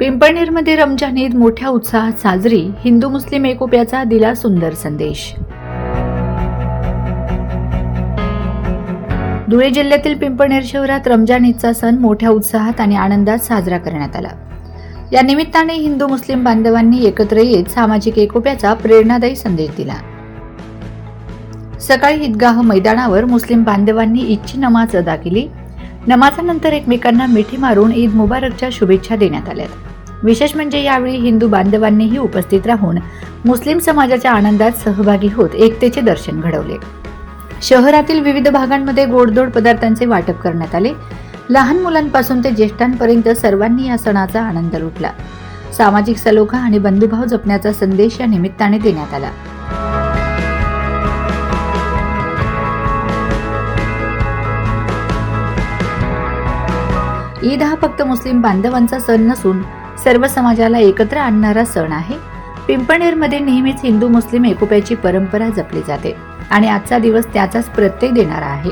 पिंपळनेरमध्ये रमजान ईद मोठ्या उत्साहात साजरी, हिंदू मुस्लिम एकोप्याचा दिला सुंदर संदेश। धुळे जिल्ह्यातील पिंपळनेर शहरात रमजान ईदचा सण मोठ्या उत्साहात आणि आनंदात साजरा करण्यात आला। या निमित्ताने हिंदू मुस्लिम बांधवांनी एकत्र येत सामाजिक एकोप्याचा प्रेरणादायी संदेश दिला। सकाळी ईदगाह मैदानावर मुस्लिम बांधवांनी ईदची नमाज अदा केली। नमाजानंतर एकमेकांना मिठी मारून ईद मुबारकच्या शुभेच्छा देण्यात आल्या। विशेष म्हणजे यावेळी हिंदू बांधवांनीही उपस्थित राहून मुस्लिम समाजाच्या आनंदात सहभागी होत एकतेचे दर्शन घडवले। शहरातील विविध भागांमध्ये गोडधोड पदार्थांचे वाटप करण्यात आले। लहान मुलांपासून ते ज्येष्ठांपर्यंत सर्वांनी या सणाचा आनंद लुटला। सामाजिक सलोखा आणि बंधुभाव जपण्याचा संदेश या निमित्ताने देण्यात आला। ईद हा फक्त मुस्लिम बांधवांचा सण नसून सर्व समाजाला एकत्र आणणारा सण आहे। पिंपळनेरमध्ये नेहमीच हिंदू मुस्लिम एकोप्याची परंपरा जपली जाते आणि आजचा दिवस त्याचाच प्रत्यय देणारा आहे।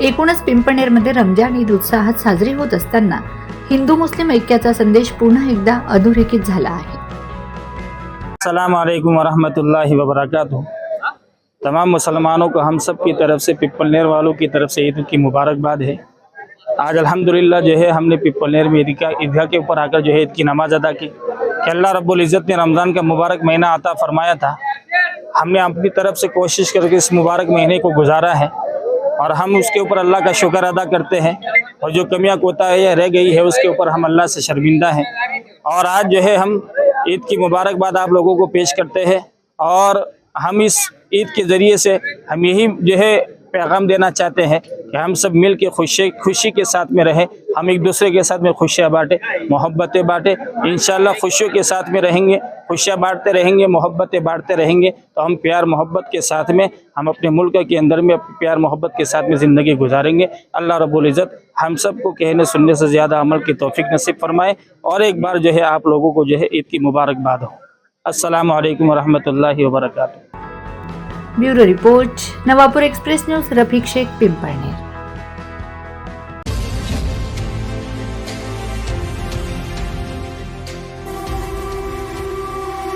एकूणच पिंपळनेरमध्ये रमजान ईद उत्साहात साजरी होत असताना हिंदू मुस्लिम ऐक्याचा संदेश पुन्हा एकदा अधोरेखित झाला आहे। अस्सलाम वालेकुम वरहमतुल्लाहि वबरकातुहू। तमाम मुसलमानों को हम सब की तरफ से, पिंपलनेर वालों की तरफ से ईद की मुबारकबाद है। आज अल्हम्दुलिल्लाह जो है हमने पिंपलनेर में ईदगाह के ऊपर आकर जो है ईद की नमाज अदा की कि अल्लाह रब्बुल इज़्ज़त ने रमज़ान का मुबारक महीना अता फरमाया था। हमने अपनी तरफ से कोशिश करके इस मुबारक महीने को गुजारा है और हम उसके ऊपर अल्लाह का शुक्र अदा करते हैं, और जो कमियां कोताहियां रह गई है उसके ऊपर हम अल्लाह से शर्मिंदा हैं। और आज जो है हम ईद की मुबारकबाद आप लोगों को पेश करते हैं, और हम इस ईद के ज़रिए से हम यही जो है पैगाम देना चाहते हैं कि हम सब मिल के खुशी के साथ में रहें, हम एक दूसरे के साथ में खुशियाँ बांटें, मोहब्बतें बांटें। इंशाल्लाह खुशियों के साथ में रहेंगे, खुशियाँ बांटते रहेंगे, मोहब्बतें बांटते रहेंगे तो हम प्यार मोहब्बत के साथ में हम अपने मुल्क के अंदर में प्यार मोहब्बत के साथ में ज़िंदगी गुजारेंगे। अल्लाह रब्बुल इज़्ज़त हम सबको कहने सुनने से ज़्यादा अमल की तौफीक नसीब फरमाए। और एक बार जो है आप लोगों को जो है ईद की मुबारकबाद हो। अस्सलामु अलैकुम वरहमतुल्लाहि वबरकातुहू। Bureau report, Navapur Express News, Rafiq Shaikh, Pimpalner.